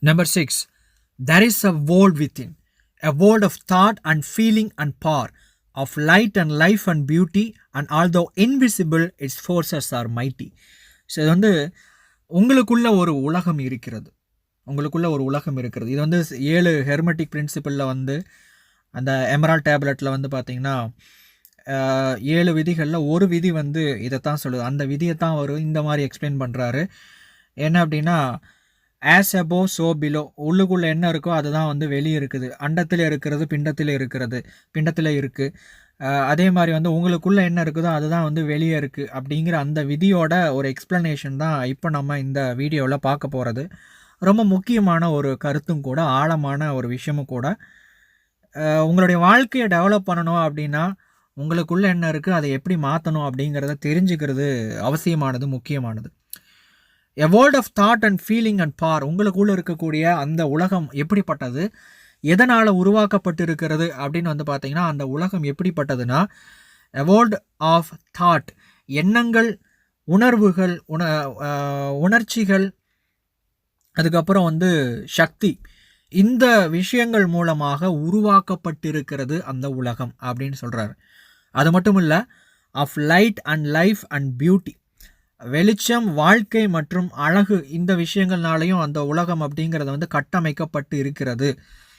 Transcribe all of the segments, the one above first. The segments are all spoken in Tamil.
Number 6, there is a world within, a world of thought and feeling and power, of light and life and beauty, and although invisible, its forces are mighty. So இது வந்து உங்களுக்குள்ள ஒரு உலகம் இருக்கிறது. இது வந்து 7 ஹெர்மெட்டிக் பிரின்சிபலில் வந்து அந்த எமரால்ட் டேப்லெட்டில் வந்து பார்த்திங்கன்னா 7 விதிகளில் ஒரு விதி வந்து இதைத்தான் சொல்லுது. அந்த விதியை தான் அவர் இந்த மாதிரி எக்ஸ்பிளைன் பண்ணுறாரு. என்ன அப்படின்னா, ஆஸ் above so below, உள்ளுக்குள்ளே என்ன இருக்கோ அதுதான் வந்து வெளியே இருக்குது. அண்டத்தில் இருக்கிறது பிண்டத்தில் இருக்குது. அதே மாதிரி வந்து உங்களுக்குள்ளே என்ன இருக்குதோ அதுதான் வந்து வெளியே இருக்குது அப்படிங்கிற அந்த விதியோட ஒரு எக்ஸ்ப்ளனேஷன் தான் இப்போ நம்ம இந்த வீடியோவில் பார்க்க போகிறது. ரொம்ப முக்கியமான ஒரு கருத்தும் கூட, ஆழமான ஒரு விஷயமும் கூட. உங்களுடைய வாழ்க்கையை டெவலப் பண்ணணும் அப்படின்னா உங்களுக்குள்ளே என்ன இருக்குது, அதை எப்படி மாற்றணும் அப்படிங்கிறத தெரிஞ்சுக்கிறது அவசியமானது, முக்கியமானது. A world of thought and feeling and power, உங்களுக்குள்ளே இருக்கக்கூடிய அந்த உலகம் எப்படிப்பட்டது, எதனால் உருவாக்கப்பட்டு இருக்கிறது அப்படின்னு வந்து பார்த்தீங்கன்னா, அந்த உலகம் எப்படிப்பட்டதுன்னா, a world of thought, எண்ணங்கள், உணர்வுகள், உணர்ச்சிகள், அதுக்கப்புறம் வந்து சக்தி, இந்த விஷயங்கள் மூலமாக உருவாக்கப்பட்டிருக்கிறது அந்த உலகம் அப்படின்னு சொல்கிறாரு. அது மட்டும் இல்லை, of light and life and beauty, வெளிச்சம், வாழ்க்கை மற்றும் அழகு, இந்த விஷயங்கள்னாலையும் அந்த உலகம் அப்படிங்கிறது வந்து கட்டமைக்கப்பட்டு இருக்கிறது.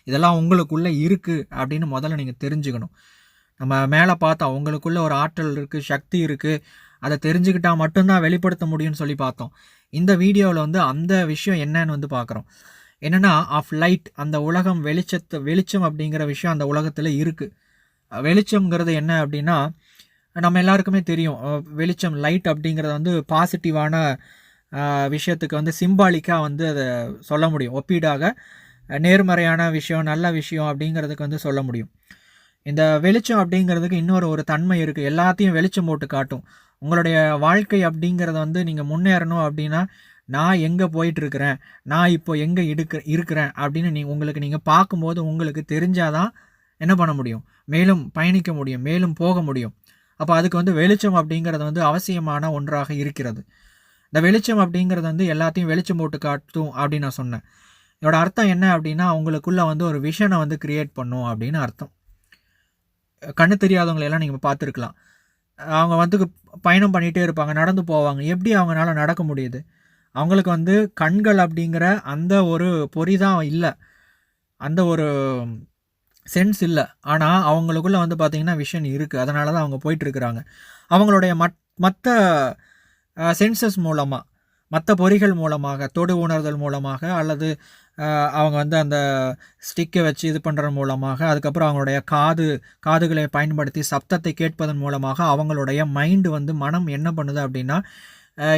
இதெல்லாம் உங்களுக்குள்ளே இருக்குது அப்படின்னு முதல்ல நீங்கள் தெரிஞ்சுக்கணும். நம்ம மேலே பார்த்தோம், உங்களுக்குள்ளே ஒரு ஆற்றல் இருக்குது, சக்தி இருக்குது, அதை தெரிஞ்சுக்கிட்டால் மட்டும்தான் வெளிப்படுத்த முடியும்னு சொல்லி பார்த்தோம். இந்த வீடியோவில் வந்து அந்த விஷயம் என்னன்னு வந்து பார்க்குறோம். என்னென்னா, ஆஃப் லைட், அந்த உலகம் வெளிச்சம் அப்படிங்கிற விஷயம் அந்த உலகத்தில் இருக்குது. வெளிச்சம்ங்கிறது என்ன அப்படின்னா, நம்ம எல்லாருக்குமே தெரியும், வெளிச்சம், லைட் அப்படிங்கிறத வந்து பாசிட்டிவான விஷயத்துக்கு வந்து சிம்பாலிக்காக வந்து அதை சொல்ல முடியும். ஒப்பீடாக நேர்மறையான விஷயம், நல்ல விஷயம் அப்படிங்கிறதுக்கு வந்து சொல்ல முடியும். இந்த வெளிச்சம் அப்படிங்கிறதுக்கு ஒரு தன்மை இருக்குது. எல்லாத்தையும் வெளிச்சம் போட்டு காட்டும். உங்களுடைய வாழ்க்கை அப்படிங்கிறத வந்து நீங்கள் முன்னேறணும் அப்படின்னா, நான் எங்கே போயிட்டுருக்கிறேன், நான் இப்போ எங்கே இருக்கிறேன் அப்படின்னு நீங்கள் பார்க்கும்போது உங்களுக்கு தெரிஞ்சாதான் என்ன பண்ண முடியும், மேலும் பயணிக்க முடியும், மேலும் போக முடியும். அப்போ அதுக்கு வந்து வெளிச்சம் அப்படிங்கிறது வந்து அவசியமான ஒன்றாக இருக்கிறது. இந்த வெளிச்சம் அப்படிங்கிறது வந்து எல்லாத்தையும் வெளிச்சம் போட்டு காட்டும் அப்படின்னு நான் சொன்னேன். இதோட அர்த்தம் என்ன அப்படின்னா, அவங்களுக்குள்ளே வந்து ஒரு விஷனை வந்து கிரியேட் பண்ணும் அப்படின்னு அர்த்தம். கண்ணு தெரியாதவங்களெல்லாம் நீங்கள் பார்த்துருக்கலாம். அவங்க வந்து பயணம் பண்ணிகிட்டே இருப்பாங்க, நடந்து போவாங்க. எப்படி அவங்களால நடக்க முடியுது? அவங்களுக்கு வந்து கண்கள் அப்படிங்கிற அந்த ஒரு பொறி தான் இல்லை, அந்த ஒரு சென்ஸ் இல்லை. ஆனால் அவங்களுக்குள்ளே வந்து பார்த்திங்கன்னா விஷன் இருக்குது. அதனால தான் அவங்க போயிட்டுருக்குறாங்க. அவங்களுடைய மற்ற சென்சஸ் மூலமாக, மற்ற பொறிகள் மூலமாக, தொடு உணர்தல் மூலமாக, அல்லது அவங்க வந்து அந்த ஸ்டிக்கை வச்சு இது பண்ணுறது மூலமாக, அதுக்கப்புறம் அவங்களுடைய காதுகளை பயன்படுத்தி சப்தத்தை கேட்பதன் மூலமாக அவங்களுடைய மைண்டு வந்து, மனம் என்ன பண்ணுது அப்படின்னா,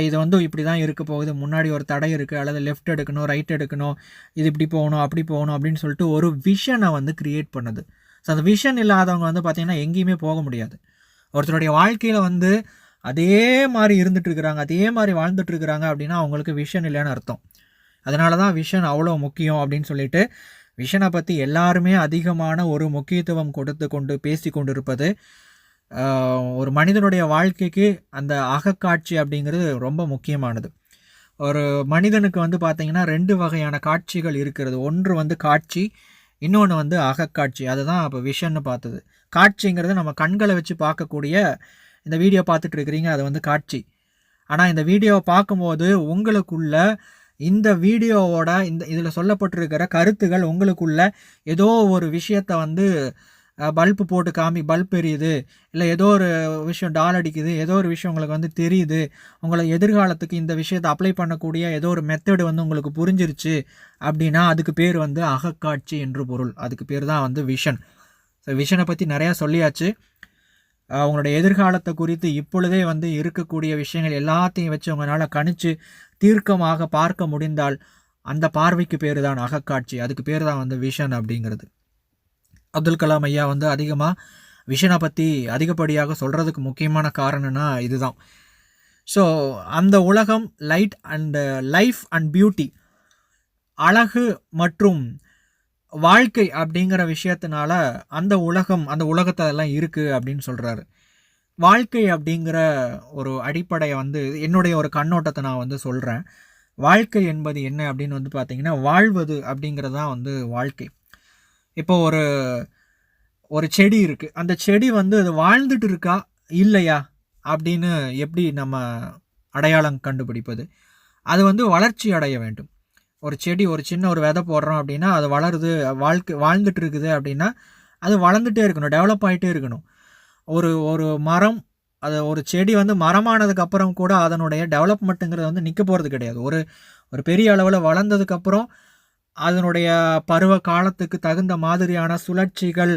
இது வந்து இப்படி தான் இருக்க போகுது, முன்னாடி ஒரு தடை இருக்குது, அல்லது லெஃப்ட் எடுக்கணும், ரைட் எடுக்கணும், இது இப்படி போகணும், அப்படி போகணும் அப்படின்னு சொல்லிட்டு ஒரு விஷனை வந்து க்ரியேட் பண்ணுது. ஸோ அந்த விஷன் இல்லாதவங்க வந்து பார்த்திங்கன்னா எங்கேயுமே போக முடியாது. ஒருத்தருடைய வாழ்க்கையில் வந்து அதே மாதிரி இருந்துகிட்ருக்குறாங்க, அதே மாதிரி வாழ்ந்துட்டுருக்குறாங்க அப்படின்னா அவங்களுக்கு விஷன் இல்லைன்னு அர்த்தம். அதனால தான் விஷன் அவ்வளோ முக்கியம் அப்படின்னு சொல்லிட்டு விஷனை பற்றி எல்லாருமே அதிகமான ஒரு முக்கியத்துவம் கொடுத்து கொண்டு பேசி கொண்டு இருப்பது. ஒரு மனிதனுடைய வாழ்க்கைக்கு அந்த அகக்காட்சி அப்படிங்கிறது ரொம்ப முக்கியமானது. ஒரு மனிதனுக்கு வந்து பார்த்திங்கன்னா 2 வகையான காட்சிகள் இருக்கிறது. ஒன்று வந்து காட்சி, இன்னொன்று வந்து அகக்காட்சி. அதுதான் இப்போ விஷன்னு பார்த்தது. காட்சிங்கிறது நம்ம கண்களை வச்சு பார்க்கக்கூடிய, இந்த வீடியோ பார்த்துட்டு இருக்கிறீங்க, அது வந்து காட்சி. ஆனால் இந்த வீடியோவை பார்க்கும்போது உங்களுக்குள்ள இந்த வீடியோவோட இதில் சொல்லப்பட்டிருக்கிற கருத்துகள் உங்களுக்குள்ள ஏதோ ஒரு விஷயத்தை வந்து பல்பு போட்டு பல்ப் எரியுது, இல்லை ஏதோ ஒரு விஷயம் டால் அடிக்குது, ஏதோ ஒரு விஷயம் உங்களுக்கு வந்து தெரியுது, உங்களை எதிர்காலத்துக்கு இந்த விஷயத்தை அப்ளை பண்ணக்கூடிய ஏதோ ஒரு மெத்தடு வந்து உங்களுக்கு புரிஞ்சிருச்சு அப்படின்னா அதுக்கு பேர் வந்து அகக்காட்சி என்று பொருள். அதுக்கு பேர் தான் வந்து விஷன். ஸோ விஷனை பற்றி நிறையா சொல்லியாச்சு. அவங்களுடைய எதிர்காலத்தை குறித்து இப்பொழுதே வந்து இருக்கக்கூடிய விஷயங்கள் எல்லாத்தையும் வச்சு உங்களால் கணிச்சு தீர்க்கமாக பார்க்க முடிந்தால் அந்த பார்வைக்கு பேர் தான் அகக்காட்சி. அதுக்கு பேர் தான் வந்து விஷன் அப்படிங்கிறது. அப்துல் கலாம் ஐயா வந்து அதிகமாக விஷனை பற்றி அதிகப்படியாக சொல்கிறதுக்கு முக்கியமான காரணம்னா இதுதான். ஸோ அந்த உலகம் light and life and beauty, அழகு மற்றும் வாழ்க்கை அப்படிங்கிற விஷயத்தினால அந்த உலகத்தை எல்லாம் இருக்குது அப்படின்னு சொல்கிறாரு. வாழ்க்கை அப்படிங்கிற ஒரு அடிப்படையை வந்து என்னுடைய ஒரு கண்ணோட்டத்தை நான் வந்து சொல்கிறேன். வாழ்க்கை என்பது என்ன அப்படின்னு வந்து பார்த்தீங்கன்னா, வாழ்வது அப்படிங்கிறது தான் வந்து வாழ்க்கை. இப்போ ஒரு செடி இருக்குது. அந்த செடி வந்து அது வாழ்ந்துட்டு இருக்கா இல்லையா அப்படின்னு எப்படி நம்ம அடையாளம் கண்டுபிடிப்பது? அது வந்து வளர்ச்சி அடைய வேண்டும். ஒரு செடி ஒரு சின்ன ஒரு விதை போடுறோம் அப்படின்னா அது வளருது, வாழ்ந்துட்டு இருக்குது அப்படின்னா அது வளர்ந்துட்டே இருக்கணும், டெவலப் ஆகிட்டே இருக்கணும். ஒரு ஒரு மரம், அது ஒரு செடி வந்து மரமானதுக்கு அப்புறம் கூட அதனுடைய டெவலப்மெண்ட்டுங்கிறது வந்து நிற்க போகிறது கிடையாது. ஒரு ஒரு பெரிய அளவில் வளர்ந்ததுக்கப்புறம் அதனுடைய பருவ காலத்துக்கு தகுந்த மாதிரியான சுழற்சிகள்,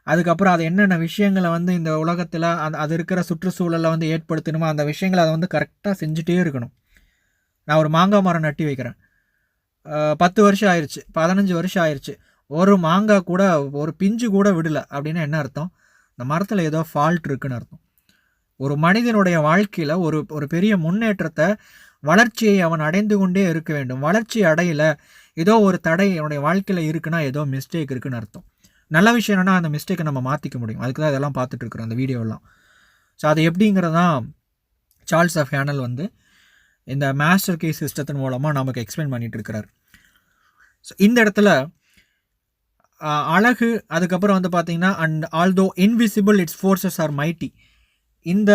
அதுக்கப்புறம் அது என்னென்ன விஷயங்களை வந்து இந்த உலகத்தில் அது இருக்கிற சுற்றுச்சூழலில் வந்து ஏற்படுத்தணுமோ அந்த விஷயங்களை அதை வந்து கரெக்டாக செஞ்சுட்டே இருக்கணும். நான் ஒரு மாங்காய் மரம் நட்டி வைக்கிறேன், 10 வருஷம் ஆயிடுச்சு, 15 வருஷம் ஆயிடுச்சு, ஒரு மாங்காய் கூட ஒரு பிஞ்சு கூட விடலை அப்படின்னா என்ன அர்த்தம்? இந்த மரத்தில் ஏதோ ஃபால்ட் இருக்குன்னு அர்த்தம். ஒரு மனிதனுடைய வாழ்க்கையில் ஒரு பெரிய முன்னேற்றத்தை, வளர்ச்சியை அவன் அடைந்து கொண்டே இருக்க வேண்டும். வளர்ச்சி அடையல, ஏதோ ஒரு தடை என்னுடைய வாழ்க்கையில் இருக்குன்னா ஏதோ மிஸ்டேக் இருக்குன்னு அர்த்தம். நல்ல விஷயம் என்னென்னா அந்த மிஸ்டேக்கை நம்ம மாற்றிக்க முடியும். அதுக்கு தான் இதெல்லாம் பார்த்துட்டு இருக்கிறோம், அந்த வீடியோலாம். ஸோ அது எப்படிங்கிறதான் சார்ல்ஸ் எஃப் ஹேனல் வந்து இந்த மாஸ்டர் கீ சிஸ்டத்தின் மூலமாக நமக்கு எக்ஸ்பிளைன் பண்ணிகிட்டு இருக்கிறார். ஸோ இந்த இடத்துல அழகு, அதுக்கப்புறம் வந்து பார்த்தீங்கன்னா, and although invisible it's forces are mighty. இந்த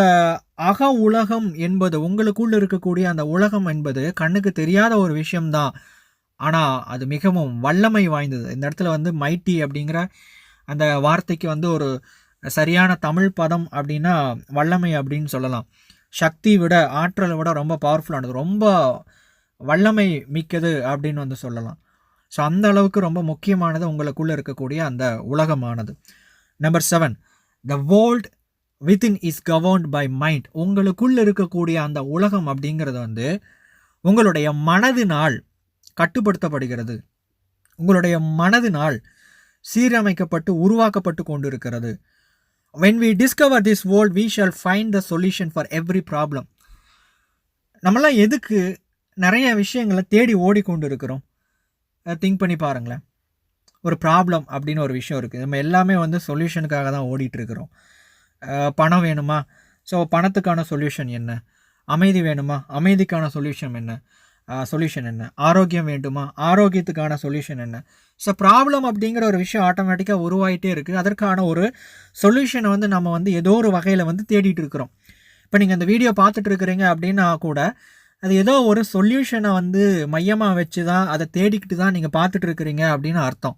அக உலகம் என்பது, உங்களுக்குள்ள இருக்கக்கூடிய அந்த உலகம் என்பது கண்ணுக்கு தெரியாத ஒரு விஷயம்தான், ஆனால் அது மிகவும் வல்லமை வாய்ந்தது. இந்த இடத்துல வந்து மைட்டி அப்படிங்கிற அந்த வார்த்தைக்கு வந்து ஒரு சரியான தமிழ் பதம் அப்படின்னா வல்லமை அப்படின்னு சொல்லலாம். சக்தி விட, ஆற்றலை விட ரொம்ப பவர்ஃபுல்லானது, ரொம்ப வல்லமை மிக்கது அப்படின்னு வந்து சொல்லலாம். ஸோ அந்த அளவுக்கு ரொம்ப முக்கியமானது உங்களுக்குள்ளே இருக்கக்கூடிய அந்த உலகமானது. Number 7, the world within is governed by mind. உங்களுக்குள்ள இருக்கக்கூடிய அந்த உலகம் அப்படிங்கிறது வந்து உங்களுடைய மனதினால் கட்டுப்படுத்தப்படுகிறது. உங்களுடைய மனதினால் சீரமைக்கப்பட்டு உருவாக்கப்பட்டு கொண்டு இருக்கிறது. when we discover this world we shall find the solution for every problem. நம்மளாம் எதுக்கு நிறைய விஷயங்களை தேடி ஓடிக்கொண்டு இருக்கிறோம்? திங்க் பண்ணி பாருங்களேன். ஒரு ப்ராப்ளம் அப்படின்னு ஒரு விஷயம் இருக்குது, நம்ம எல்லாமே வந்து சொல்யூஷனுக்காக தான் ஓடிட்டுருக்கிறோம். பணம் வேணுமா? ஸோ பணத்துக்கான சொல்யூஷன் என்ன? அமைதி வேணுமா? அமைதிக்கான சொல்யூஷன் என்ன? ஆரோக்கியம் வேண்டுமா? ஆரோக்கியத்துக்கான சொல்யூஷன் என்ன? ஸோ ப்ராப்ளம் அப்படிங்கிற ஒரு விஷயம் ஆட்டோமேட்டிக்காக உருவாகிட்டே இருக்குது. அதற்கான ஒரு சொல்யூஷனை வந்து நம்ம வந்து ஏதோ ஒரு வகையில் வந்து தேடிட்டு இருக்கிறோம். இப்போ நீங்கள் இந்த வீடியோ பார்த்துட்டு இருக்கிறீங்க அப்படின்னா கூட அது ஏதோ ஒரு சொல்யூஷனை வந்து மையமாக வச்சு தான், அதை தேடிக்கிட்டு தான் நீங்கள் பார்த்துட்டு இருக்கிறீங்க அப்படின்னு அர்த்தம்.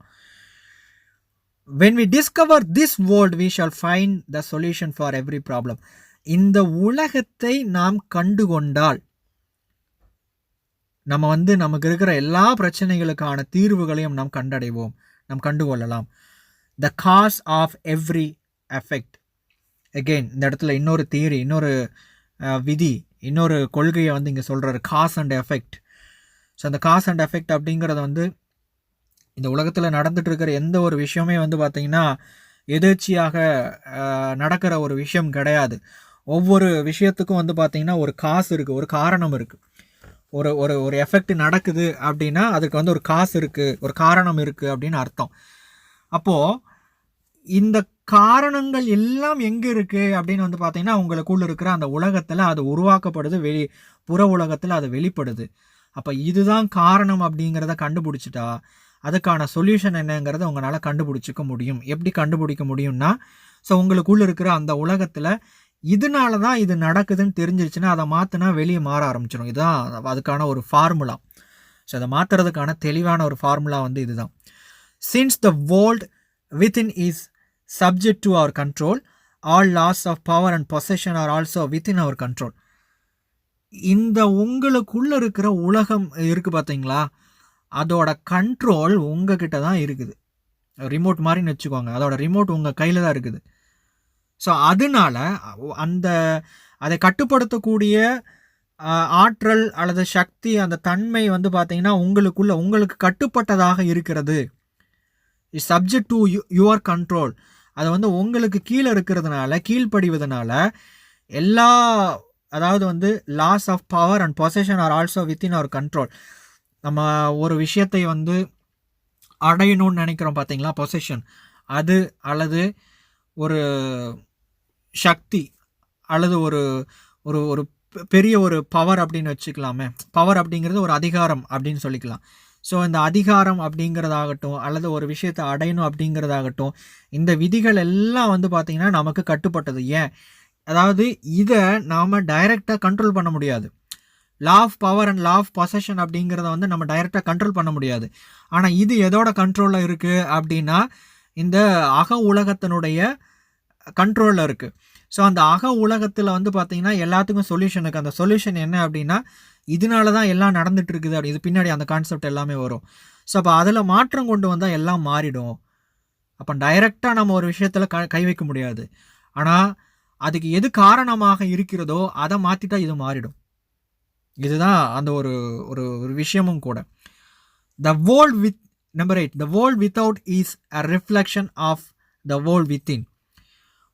when we discover this world we shall find the solution for every problem. இந்த உலகத்தை நாம் கண்டுகொண்டால் நம்ம வந்து நமக்கு இருக்கிற எல்லா பிரச்சனைகளுக்கான தீர்வுகளையும் நாம் கண்டடைவோம், நாம் கண்டுகொள்ளலாம். the cause of every effect. again இந்த இடத்துல இன்னொரு தியரி, இன்னொரு விதி, இன்னொரு கொள்கையை வந்து இங்கே சொல்கிறாரு, காஸ் அண்ட் எஃபெக்ட். ஸோ அந்த காஸ் அண்ட் எஃபெக்ட் அப்படிங்கிறத வந்து இந்த உலகத்தில் நடந்துட்டு இருக்கிற எந்த ஒரு விஷயமே வந்து பார்த்திங்கன்னா எதேர்ச்சியாக நடக்கிற ஒரு விஷயம் கிடையாது. ஒவ்வொரு விஷயத்துக்கும் வந்து பார்த்திங்கன்னா ஒரு காசு இருக்குது, ஒரு காரணம் இருக்குது. ஒரு ஒரு ஒரு எஃபெக்ட் நடக்குது அப்படின்னா அதுக்கு வந்து ஒரு காசு இருக்குது, ஒரு காரணம் இருக்குது அப்படின்னு அர்த்தம். அப்போது இந்த காரணங்கள் எல்லாம் எங்கே இருக்குது அப்படின்னு வந்து பார்த்திங்கன்னா உங்களுக்குள்ள இருக்கிற அந்த உலகத்தில் அது உருவாக்கப்படுது, புற உலகத்தில் அது வெளிப்படுது. அப்போ இதுதான் காரணம் அப்படிங்கிறத கண்டுபிடிச்சிட்டா அதுக்கான சொல்யூஷன் என்னங்கிறத உங்களால் கண்டுபிடிச்சிக்க முடியும். எப்படி கண்டுபிடிக்க முடியும்னா, ஸோ உங்களுக்குள்ள இருக்கிற அந்த உலகத்தில் இதனால தான் இது நடக்குதுன்னு தெரிஞ்சிருச்சுன்னா அதை மாற்றினா வெளியே மாற ஆரம்பிச்சிடும். இதுதான் அதுக்கான ஒரு ஃபார்முலா. ஸோ அதை மாற்றுறதுக்கான தெளிவான ஒரு ஃபார்முலா வந்து இதுதான். Since the world within is subject to our control, all laws of power and possession are also within our control. இந்த உங்களுக்குள்ள இருக்கிற உலகம் இருக்கு பார்த்தீங்களா, அதோட கண்ட்ரோல் உங்ககிட்ட தான் இருக்குது. ரிமோட் மாதிரின்னு வச்சுக்கோங்க, அதோட ரிமோட் உங்கள் கையில் தான் இருக்குது. ஸோ அதனால அதை கட்டுப்படுத்தக்கூடிய ஆற்றல் அல்லது சக்தி, அந்த தன்மை வந்து பார்த்தீங்கன்னா உங்களுக்கு கட்டுப்பட்டதாக இருக்கிறது. Is subject to your control. அது வந்து உங்களுக்கு கீழே இருக்கிறதுனால, கீழ்ப்படிவதனால எல்லா, அதாவது வந்து laws of power and possession are also within our control. நம்ம ஒரு விஷயத்தை வந்து அடையணும்னு நினைக்கிறோம் பார்த்தீங்களா, பொசஷன், அது அல்லது ஒரு சக்தி அல்லது ஒரு ஒரு ஒரு பெரிய ஒரு பவர் அப்படின்னு வச்சுக்கலாமே. பவர் அப்படிங்கிறது ஒரு அதிகாரம் அப்படின்னு சொல்லிக்கலாம். ஸோ இந்த அதிகாரம் அப்படிங்கிறதாகட்டும் அல்லது ஒரு விஷயத்தை அடையணும் அப்படிங்கிறதாகட்டும், இந்த விதிகள் எல்லாம் வந்து பார்த்திங்கன்னா நமக்கு கட்டுப்பட்டது. ஏன், அதாவது இதை நாம் டைரெக்டாக கண்ட்ரோல் பண்ண முடியாது. Law of power and law of possession அப்படிங்கிறத வந்து நம்ம டைரெக்டாக கண்ட்ரோல் பண்ண முடியாது. ஆனால் இது எதோட கண்ட்ரோலில் இருக்குது அப்படின்னா இந்த அக உலகத்தினுடைய கண்ட்ரோலில் இருக்குது. ஸோ அந்த அக உலகத்தில் வந்து பார்த்திங்கன்னா எல்லாத்துக்கும் சொல்யூஷன் இருக்குது. அந்த சொல்யூஷன் என்ன அப்படின்னா இதனால தான் எல்லாம் நடந்துட்டு இருக்குது அப்படி, இது பின்னாடி அந்த கான்செப்ட் எல்லாமே வரும். ஸோ அப்போ அதில் மாற்றம் கொண்டு வந்தால் எல்லாம் மாறிடும். அப்போ டைரெக்டாக நம்ம ஒரு விஷயத்தில் கை வைக்க முடியாது. ஆனால் அதுக்கு எது காரணமாக இருக்கிறதோ அதை மாற்றிட்டா இது மாறிடும். இதுதான் அந்த ஒரு ஒரு ஒரு விஷயமும் கூட. The world with number 8, the world without is a reflection of the world within.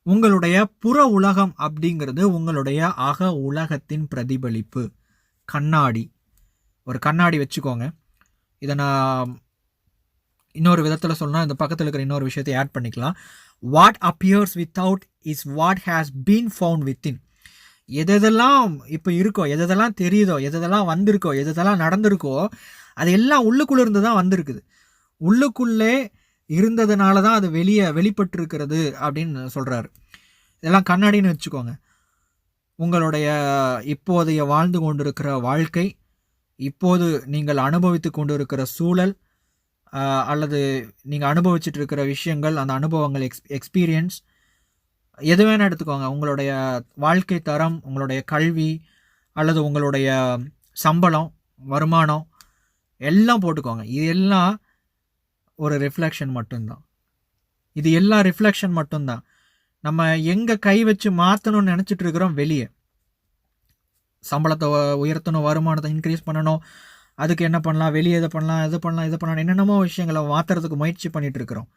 உங்களுடைய புற உலகம் அப்படிங்கிறது உங்களுடைய அக உலகத்தின் பிரதிபலிப்பு. கண்ணாடி, ஒரு கண்ணாடி வச்சுக்கோங்க. இதை நான் இன்னொரு விதத்தில் சொன்னால் இந்த பக்கத்தில் இருக்கிற இன்னொரு விஷயத்தை ஆட் பண்ணிக்கலாம். What appears without is what has been found within. எதெல்லாம் இப்போ இருக்கோ, எதெல்லாம் தெரியுதோ, எதெல்லாம் வந்திருக்கோ, எதெல்லாம் நடந்திருக்கோ அது எல்லாம் உள்ளுக்குள்ளே இருந்து தான் வந்திருக்குது. உள்ளுக்குள்ளே இருந்ததுனால தான் அது வெளிப்பட்டிருக்கிறது அப்படின்னு சொல்கிறாரு. இதெல்லாம் கண்ணாடின்னு வச்சுக்கோங்க. உங்களுடைய இப்போதைய வாழ்ந்து கொண்டிருக்கிற வாழ்க்கை, இப்போது நீங்கள் அனுபவித்து கொண்டு இருக்கிற சூழல் அல்லது நீங்கள் அனுபவிச்சுட்டு இருக்கிற விஷயங்கள், அந்த அனுபவங்கள், எக்ஸ்பீரியன்ஸ் எது வேணால் எடுத்துக்கோங்க. உங்களுடைய வாழ்க்கை தரம், உங்களுடைய கல்வி அல்லது உங்களுடைய சம்பளம், வருமானம் எல்லாம் போட்டுக்கோங்க. இது எல்லாம் ஒரு ரிஃப்ளெக்ஷன் மட்டும்தான். இது எல்லாம் ரிஃப்ளெக்ஷன் மட்டும்தான். நம்ம எங்கே கை வச்சு மாற்றணும்னு நினச்சிட்டு இருக்கிறோம் வெளியே. சம்பளத்தை உயர்த்தணும், வருமானத்தை இன்க்ரீஸ் பண்ணணும், அதுக்கு என்ன பண்ணலாம், வெளியே இதை பண்ணலாம், இது பண்ணலாம், இது பண்ணலாம், என்னென்னமோ விஷயங்களை மாற்றுறதுக்கு முயற்சி பண்ணிகிட்டு இருக்கிறோம்.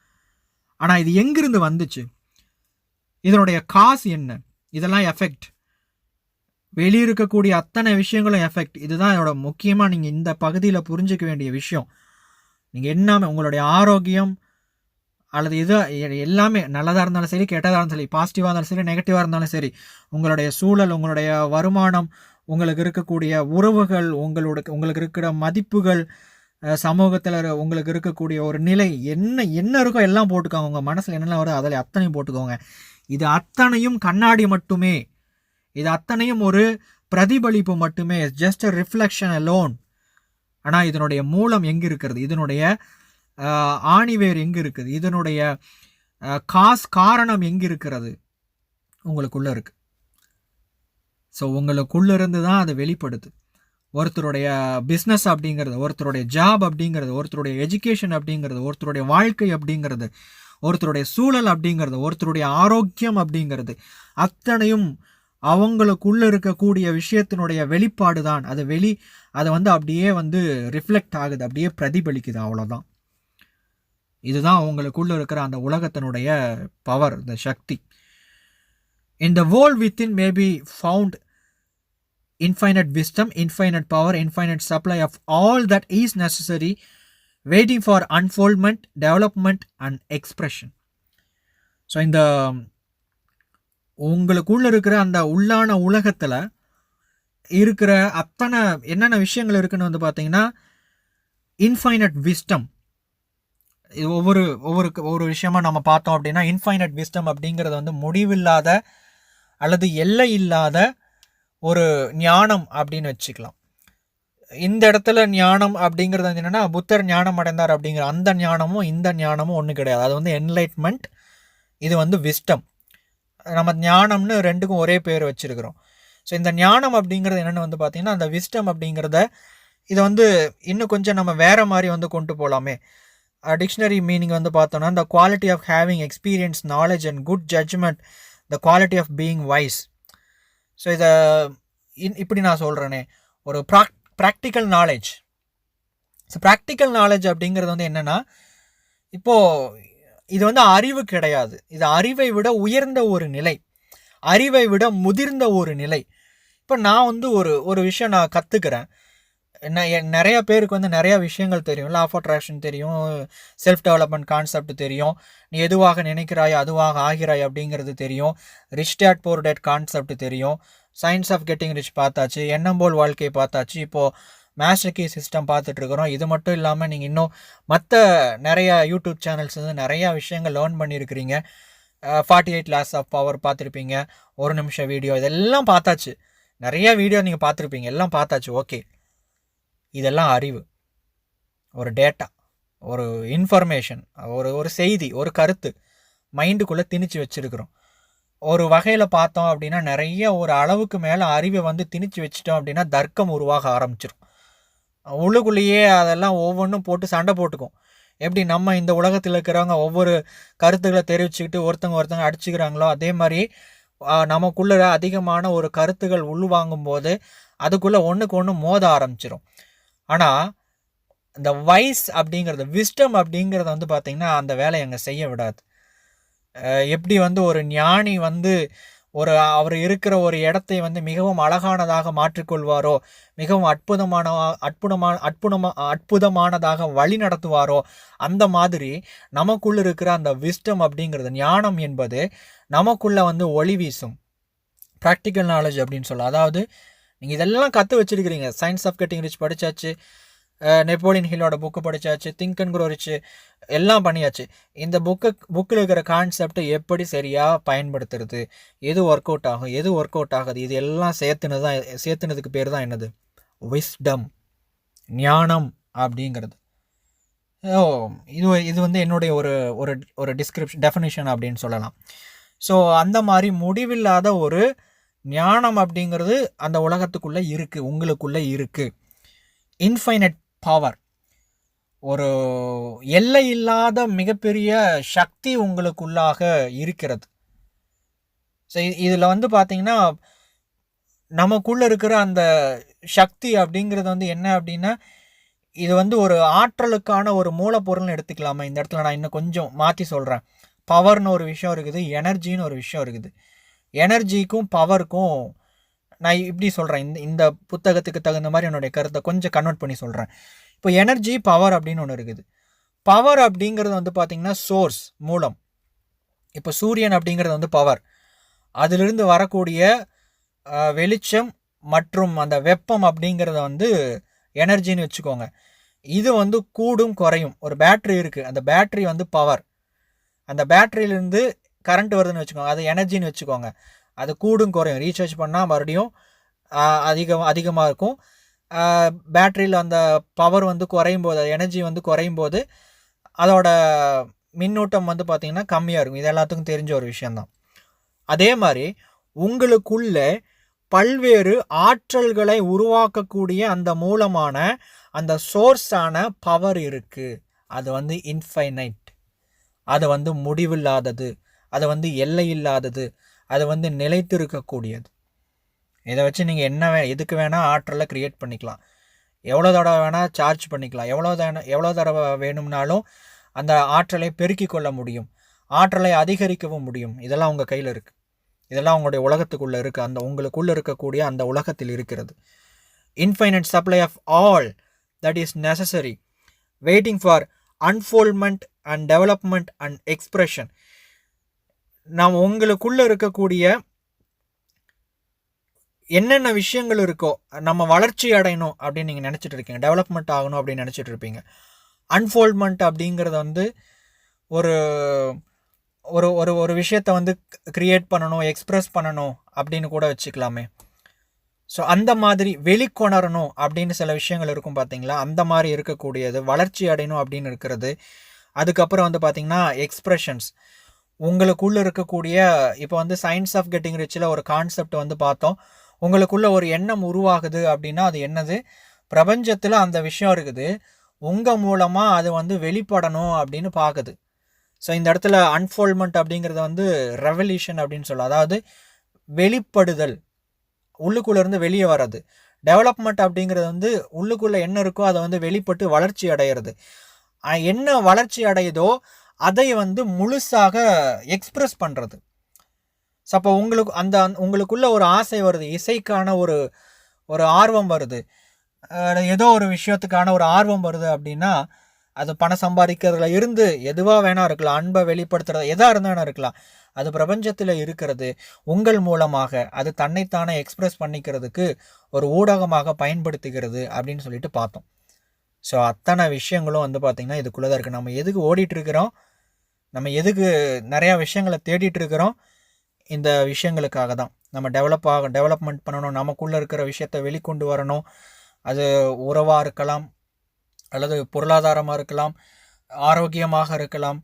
ஆனால் இது எங்கிருந்து வந்துச்சு, இதனுடைய காசு என்ன, இதெல்லாம் எஃபெக்ட். வெளியே இருக்கக்கூடிய அத்தனை விஷயங்களும் எஃபெக்ட். இதுதான் இதோட முக்கியமாக நீங்கள் இந்த பகுதியில் புரிஞ்சிக்க வேண்டிய விஷயம். நீங்கள் என்ன உங்களுடைய ஆரோக்கியம் அல்லது இது எல்லாமே நல்லதாக இருந்தாலும் சரி, கெட்டதாக இருந்தாலும் சரி, பாசிட்டிவாக இருந்தாலும் சரி, நெகட்டிவாக இருந்தாலும் சரி, உங்களுடைய சூழல், உங்களுடைய வருமானம், உங்களுக்கு இருக்கக்கூடிய உறவுகள், உங்களுக்கு இருக்கிற மதிப்புகள், சமூகத்தில் உங்களுக்கு இருக்கக்கூடிய ஒரு நிலை, என்ன இருக்கோ எல்லாம் போட்டுக்கோங்க. உங்கள் மனசில் என்னெல்லாம் வருதோ அதில் அத்தனையும் போட்டுக்கோங்க. இது அத்தனையும் கண்ணாடி மட்டுமே. இது அத்தனையும் ஒரு பிரதிபலிப்பு மட்டுமே. Just a reflection alone. ஆனால் இதனுடைய மூலம் எங்கே இருக்கிறது, இதனுடைய ஆணிவேர் எங்கே இருக்குது, இதனுடைய காரணம் எங்கே இருக்கிறது, உங்களுக்குள்ளே இருக்குது. ஸோ உங்களுக்குள்ளே இருந்து தான் அதை வெளிப்படுது. ஒருத்தருடைய பிஸ்னஸ் அப்படிங்கிறது, ஒருத்தருடைய ஜாப் அப்படிங்கிறது, ஒருத்தருடைய எஜுகேஷன் அப்படிங்கிறது, ஒருத்தருடைய வாழ்க்கை அப்படிங்கிறது, ஒருத்தருடைய சூழல் அப்படிங்கிறது, ஒருத்தருடைய ஆரோக்கியம் அப்படிங்கிறது அத்தனையும் அவங்களுக்குள்ளே இருக்கக்கூடிய விஷயத்தினுடைய வெளிப்பாடு தான். அதை வந்து அப்படியே வந்து ரிஃப்ளெக்ட் ஆகுது, அப்படியே பிரதிபலிக்குது, அவ்வளோதான். இதுதான் அவங்களுக்குள்ளே இருக்கிற அந்த உலகத்தினுடைய பவர், இந்த சக்தி. In the world within may be found infinite wisdom, infinite power, infinite supply of all that is necessary, waiting for unfoldment, development and expression. So இந்த உங்களுக்குள்ள இருக்கிற அந்த உள்ளான உலகத்தில் இருக்கிற அத்தனை என்னென்ன விஷயங்கள் இருக்குன்னு வந்து பார்த்தீங்கன்னா, இன்ஃபைனட் விஸ்டம். இது ஒவ்வொரு விஷயமா நம்ம பார்த்தோம் அப்படின்னா, இன்ஃபைனட் விஸ்டம் அப்படிங்கிறது வந்து முடிவில்லாத அல்லது எல்லை இல்லாத ஒரு ஞானம் அப்படின்னு வச்சுக்கலாம். இந்த இடத்துல ஞானம் அப்படிங்கிறது வந்து என்னென்னா, புத்தர் ஞானம் அடைந்தார் அப்படிங்கிற அந்த ஞானமும் இந்த ஞானமும் ஒன்றும் கிடையாது. அது வந்து என்லைட்மெண்ட், இது வந்து விஸ்டம். நம்ம ஞானம்னு ரெண்டுக்கும் ஒரே பேர் வச்சுருக்கிறோம். ஸோ இந்த ஞானம் அப்படிங்கிறது என்னென்னு வந்து பார்த்திங்கன்னா, அந்த விஸ்டம் அப்படிங்கிறத இதை வந்து இன்னும் கொஞ்சம் நம்ம வேறு மாதிரி வந்து கொண்டு போகலாமே. டிக்ஷனரி மீனிங் வந்து பார்த்தோன்னா, the quality of having experience, knowledge and good judgment, the quality of being wise. So இதை இப்படி நான் சொல்கிறேனே, ஒரு practical knowledge. So practical knowledge அப்படிங்கிறது வந்து என்னென்னா, இப்போது இது வந்து அறிவு கிடையாது. இது அறிவை விட உயர்ந்த ஒரு நிலை, அறிவை விட முதிர்ந்த ஒரு நிலை. இப்போ நான் வந்து ஒரு விஷயம் நான் கற்றுக்கிறேன். நிறைய பேருக்கு வந்து நிறையா விஷயங்கள் தெரியும். லா ஆஃப் அட்ராக்ஷன் தெரியும், செல்ஃப் டெவலப்மெண்ட் கான்செப்ட் தெரியும், நீ எதுவாக நினைக்கிறாய் அதுவாக ஆகிறாய் அப்படிங்கிறது தெரியும், rich dad poor dad concept தெரியும், சயின்ஸ் ஆஃப் கெட்டிங் ரிச் பார்த்தாச்சு, எண்ணம் போல் வாழ்க்கை பார்த்தாச்சு, இப்போது மாஸ்டர் கீ சிஸ்டம் பார்த்துட்ருக்குறோம். இது மட்டும் இல்லாமல் நீங்கள் இன்னும் மற்ற நிறையா யூடியூப் சேனல்ஸ் வந்து நிறையா விஷயங்கள் லேர்ன் பண்ணியிருக்கிறீங்க. 48 லாஸ் ஆஃப் பவர் பார்த்துருப்பீங்க, 1 நிமிஷம் வீடியோ, இதெல்லாம் பார்த்தாச்சு. நிறையா வீடியோ நீங்கள் பார்த்துருப்பீங்க, எல்லாம் பார்த்தாச்சு. ஓகே, இதெல்லாம் அறிவு, ஒரு டேட்டா, ஒரு இன்ஃபர்மேஷன், ஒரு செய்தி, ஒரு கருத்து மைண்டுக்குள்ளே திணிச்சு வச்சுருக்குறோம். ஒரு வகையில் பார்த்தோம் அப்படின்னா நிறைய ஒரு அளவுக்கு மேலே அறிவை வந்து திணிச்சு வச்சிட்டோம் அப்படின்னா தர்க்கம் உருவாக ஆரம்பிச்சிடும். உள்ளுக்குள்ளேயே அதெல்லாம் ஒவ்வொன்றும் போட்டு சண்டை போட்டுக்கும். எப்படி நம்ம இந்த உலகத்தில் இருக்கிறவங்க ஒவ்வொரு கருத்துக்களை தெரிவிச்சுக்கிட்டு ஒருத்தங்க அடிச்சுக்கிறாங்களோ, அதே மாதிரி நமக்குள்ள அதிகமான ஒரு கருத்துக்கள் உள்வாங்கும் போது அதுக்குள்ளே ஒன்றுக்கு ஒன்று மோத ஆரம்பிச்சிடும். ஆனால் இந்த வைஸ் அப்படிங்கிறது, விஸ்டம் அப்படிங்கிறத வந்து பார்த்திங்கன்னா அந்த வேலையை அங்கே செய்ய விடாது. எப்படி வந்து ஒரு ஞானி வந்து அவர் இருக்கிற ஒரு இடத்தை வந்து மிகவும் அழகானதாக மாற்றிக்கொள்வாரோ, மிகவும் அற்புதமானதாக வழி நடத்துவாரோ, அந்த மாதிரி நமக்குள்ள இருக்கிற அந்த விஸ்டம் அப்படிங்கிறது, ஞானம் என்பது நமக்குள்ள வந்து ஒளி வீசும். ப்ராக்டிக்கல் நாலேஜ் அப்படின்னு சொல்லலாம். அதாவது நீங்கள் இதெல்லாம் கற்று வச்சுருக்கிறீங்க. சயின்ஸ் ஆஃப் கெட்டிங் ரிச் படித்தாச்சு, நெப்போலியன் ஹில்லோட புக்கு படித்தாச்சு, திங்க் அண்ட் க்ரோ ரிச் எல்லாம் பண்ணியாச்சு. இந்த புக்கில் இருக்கிற கான்செப்டை எப்படி சரியாக பயன்படுத்துறது, எது ஒர்க் அவுட் ஆகும், எது ஒர்க் அவுட் ஆகுது, இது எல்லாம் சேர்த்துனதுக்கு பேர் தான் என்னது, விஸ்டம், ஞானம் அப்படிங்கிறது. இது வந்து என்னுடைய ஒரு டெஃபினிஷன் அப்படின்னு சொல்லலாம். ஸோ அந்த மாதிரி முடிவில்லாத ஒரு ஞானம் அப்படிங்கிறது அந்த உலகத்துக்குள்ளே இருக்குது, உங்களுக்குள்ளே இருக்குது. இன்ஃபைனட் பவர், ஒரு எல்லை இல்லாத மிகப்பெரிய சக்தி உங்களுக்குள்ளாக இருக்கிறது. ஸோ இதில் வந்து பார்த்திங்கன்னா நமக்குள்ளே இருக்கிற அந்த சக்தி அப்படிங்கிறது வந்து என்ன அப்படின்னா, இது வந்து ஒரு ஆற்றலுக்கான ஒரு மூலப்பொருள்னு எடுத்துக்கலாமா? இந்த இடத்துல நான் இன்னும் கொஞ்சம் மாற்றி சொல்கிறேன். பவர்னு ஒரு விஷயம் இருக்குது, எனர்ஜின்னு ஒரு விஷயம் இருக்குது. எனர்ஜிக்கும் பவருக்கும் நான் இப்படி சொல்கிறேன், இந்த புத்தகத்துக்கு தகுந்த மாதிரி என்னுடைய கருத்தை கொஞ்சம் கன்வெர்ட் பண்ணி சொல்கிறேன். இப்போ எனர்ஜி, பவர் அப்படின்னு ஒன்று இருக்குது. பவர் அப்படிங்கிறது வந்து பார்த்திங்கன்னா சோர்ஸ், மூலம். இப்போ சூரியன் அப்படிங்கிறது வந்து பவர். அதிலிருந்து வரக்கூடிய வெளிச்சம் மற்றும் அந்த வெப்பம் அப்படிங்கிறத வந்து எனர்ஜின்னு வச்சுக்கோங்க. இது வந்து கூடும் குறையும். ஒரு பேட்ரி இருக்குது, அந்த பேட்ரி வந்து பவர். அந்த பேட்ரியிலேருந்து கரண்ட் வருதுன்னு வச்சுக்கோங்க, அது எனர்ஜின்னு வச்சுக்கோங்க. அது கூடும் குறையும், ரீசார்ஜ் பண்ணால் மறுபடியும் அதிகமாக இருக்கும். பேட்ரியில் அந்த பவர் வந்து குறையும் போது, எனர்ஜி வந்து குறையும் போது அதோட மின்னூட்டம் வந்து பார்த்திங்கன்னா கம்மியாக இருக்கும். இது எல்லாத்துக்கும் தெரிஞ்ச ஒரு விஷயந்தான். அதே மாதிரி உங்களுக்குள்ளே பல்வேறு ஆற்றல்களை உருவாக்கக்கூடிய அந்த மூலமான அந்த சோர்ஸான பவர் இருக்குது. அது வந்து இன்ஃபைனைட், அது வந்து முடிவில்லாதது, அது வந்து எல்லை இல்லாதது, அது வந்து நிலைத்திருக்கக்கூடியது. இதை வச்சு நீங்கள் எதுக்கு வேணால் ஆற்றலை க்ரியேட் பண்ணிக்கலாம், எவ்வளோ தடவை வேணால் சார்ஜ் பண்ணிக்கலாம், எவ்வளோ தடவை வேணும்னாலும் அந்த ஆற்றலை பெருக்கி கொள்ள முடியும், ஆற்றலை அதிகரிக்கவும் முடியும். இதெல்லாம் உங்கள் கையில் இருக்குது, இதெல்லாம் உங்களுடைய உலகத்துக்குள்ளே இருக்குது, அந்த உங்களுக்குள்ளே இருக்கக்கூடிய அந்த உலகத்தில் இருக்கிறது. Infinite supply of all that is necessary, waiting for unfoldment and development and expression. நாம் உங்களுக்குள்ளே இருக்கக்கூடிய என்னென்ன விஷயங்கள் இருக்கோ, நம்ம வளர்ச்சி அடையணும் அப்படின்னு நீங்கள் நினச்சிட்டு இருக்கீங்க, டெவலப்மெண்ட் ஆகணும் அப்படின்னு நினச்சிட்டு இருப்பீங்க. அன்ஃபோல்மெண்ட் அப்படிங்கிறத வந்து ஒரு ஒரு ஒரு ஒரு விஷயத்தை வந்து க்ரியேட் பண்ணணும், எக்ஸ்ப்ரெஸ் பண்ணணும் அப்படின்னு கூட வச்சுக்கலாமே. ஸோ அந்த மாதிரி வெளிக்கொணரணும் அப்படின்னு சில விஷயங்கள் இருக்கும் பார்த்தீங்களா, அந்த மாதிரி இருக்கக்கூடியது வளர்ச்சி அடையணும் அப்படின்னு இருக்கிறது. அதுக்கப்புறம் வந்து பார்த்திங்கன்னா எக்ஸ்ப்ரெஷன்ஸ், உங்களுக்குள்ளே இருக்கக்கூடிய, இப்போ வந்து சயின்ஸ் ஆஃப் கெட்டிங் ரிச்சில் ஒரு கான்செப்ட் வந்து பார்த்தோம். உங்களுக்குள்ளே ஒரு எண்ணம் உருவாகுது அப்படின்னா அது என்னது, பிரபஞ்சத்தில் அந்த விஷயம் இருக்குது, உங்கள் மூலமாக அது வந்து வெளிப்படணும் அப்படின்னு பார்க்குது. ஸோ இந்த இடத்துல அன்ஃபோல்மெண்ட் அப்படிங்கிறத வந்து ரெவல்யூஷன் அப்படின்னு சொல்லலாம், அதாவது வெளிப்படுதல், உள்ளுக்குள்ளேருந்து வெளியே வர்றது. டெவலப்மெண்ட் அப்படிங்கிறது வந்து உள்ளுக்குள்ளே என்ன இருக்கோ அதை வந்து வெளிப்பட்டு வளர்ச்சி அடையிறது. என்ன வளர்ச்சி அடையுதோ அதை வந்து முழுசாக எக்ஸ்ப்ரெஸ் பண்ணுறது. ஸோ அப்போ உங்களுக்குள்ள ஒரு ஆசை வருது, இசைக்கான ஒரு ஆர்வம் வருது, ஏதோ ஒரு விஷயத்துக்கான ஒரு ஆர்வம் வருது அப்படின்னா, அது பணம் சம்பாதிக்கிறதுல இருந்து எதுவாக வேணா இருக்கலாம், அன்பை வெளிப்படுத்துறது எதாக இருந்தாலும் இருக்கலாம். அது பிரபஞ்சத்தில் இருக்கிறது, உங்கள் மூலமாக அது தன்னைத்தானே எக்ஸ்பிரஸ் பண்ணிக்கிறதுக்கு ஒரு ஊடகமாக பயன்படுத்துகிறது அப்படின்னு சொல்லிட்டு பார்த்தோம். ஸோ அத்தனை விஷயங்களும் வந்து பார்த்திங்கன்னா இதுக்குள்ளே தான் இருக்குது. நம்ம எதுக்கு ஓடிட்டுருக்கிறோம், நம்ம எதுக்கு நிறையா விஷயங்களை தேடிட்டுருக்கிறோம், இந்த விஷயங்களுக்காக தான். நம்ம டெவலப்மெண்ட் பண்ணணும், நமக்குள்ளே இருக்கிற விஷயத்தை வெளிக்கொண்டு வரணும். அது உறவாக இருக்கலாம், அல்லது பொருளாதாரமாக இருக்கலாம், ஆரோக்கியமாக இருக்கலாம்,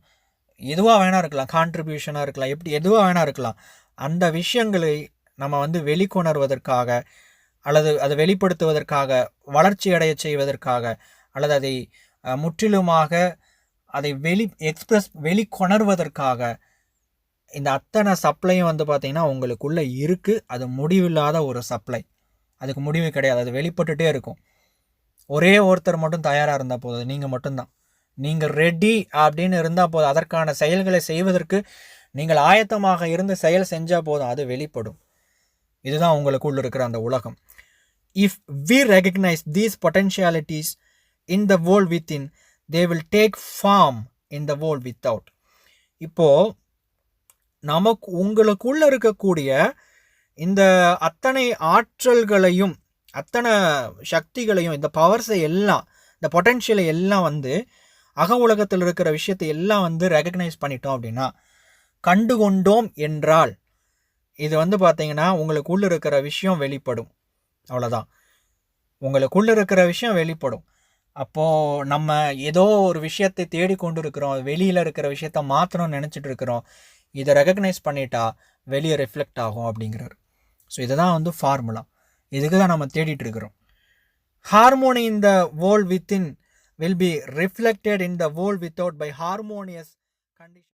எதுவாக வேணா இருக்கலாம், கான்ட்ரிபியூஷனாக இருக்கலாம், எப்படி எதுவாக வேணா இருக்கலாம். அந்த விஷயங்களை நம்ம வந்து வெளிக்கொணர்வதற்காக, அல்லது அதை வெளிப்படுத்துவதற்காக, வளர்ச்சி அடைய செய்வதற்காக, அல்லது அதை முற்றிலுமாக அதை வெளிக்கொணர்வதற்காக இந்த அத்தனை சப்ளையும் வந்து பார்த்திங்கன்னா உங்களுக்குள்ளே இருக்குது. அது முடிவில்லாத ஒரு சப்ளை, அதுக்கு முடிவு கிடையாது, அது வெளிப்பட்டுட்டே இருக்கும். ஒரே ஒருத்தர் மட்டும் தயாராக இருந்தால் போதும், நீங்கள் மட்டும்தான். நீங்கள் ரெடி அப்படின்னு இருந்தால் போதும், அதற்கான செயல்களை செய்வதற்கு நீங்கள் ஆயத்தமாக இருந்து செயல் செஞ்சால் போதும், அது வெளிப்படும். இதுதான் உங்களுக்குள்ள இருக்கிற அந்த உலகம். If we recognize these potentialities in the world within, they will take form in the world without. இப்போது உங்களுக்குள்ள இருக்கக்கூடிய இந்த அத்தனை ஆற்றல்களையும், அத்தனை சக்திகளையும், இந்த பவர்ஸை எல்லாம், இந்த பொட்டென்ஷியலை எல்லாம் வந்து அக உலகத்தில் இருக்கிற விஷயத்தை எல்லாம் வந்து ரெகக்னைஸ் பண்ணிட்டோம் அப்படின்னா, கண்டுகொண்டோம் என்றால், இது வந்து பார்த்தீங்கன்னா உங்களுக்குள்ள இருக்கிற விஷயம் வெளிப்படும். அவ்வளோதான், உங்களுக்குள்ள இருக்கிற விஷயம் வெளிப்படும். அப்போது நம்ம ஏதோ ஒரு விஷயத்தை தேடிக்கொண்டு இருக்கிறோம், வெளியில் இருக்கிற விஷயத்த மாற்றணும்னு நினச்சிட்டு இருக்கிறோம். இதை ரெகக்னைஸ் பண்ணிட்டா வெளியே ரிஃப்ளெக்ட் ஆகும் அப்படிங்கிறார். ஸோ இதுதான் வந்து ஃபார்முலா, இதுக்கு தான் நம்ம தேடிட்டு இருக்கிறோம். Harmony in the world within will be reflected in the world without by harmonious conditions.